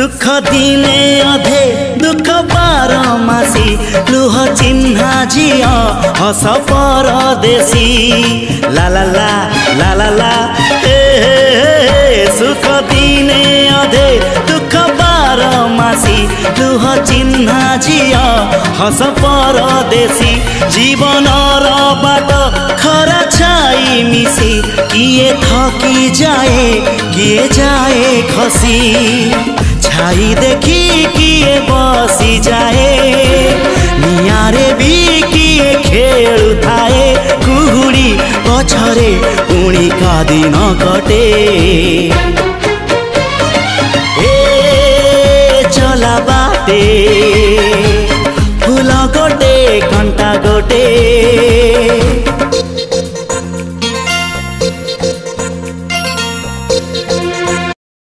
सुख दिने अधे दुख बारमासी लुह चिन्हा झिया हस परदेशी ला ला ला ला ला ला सुख दिने अधे दुख बारमासी लुह चिन्हा झिया हस परदेशी जीवन बाट खरा छाई मिसी किए थकी जाए किए जाए खसी छाई देखी किए बसी जाए नियारे भी किए खेलु थाए कुहुड़ी पछरे पुणी का दिन कटे ए चला बाटे फूल गोटे घंटा गोटे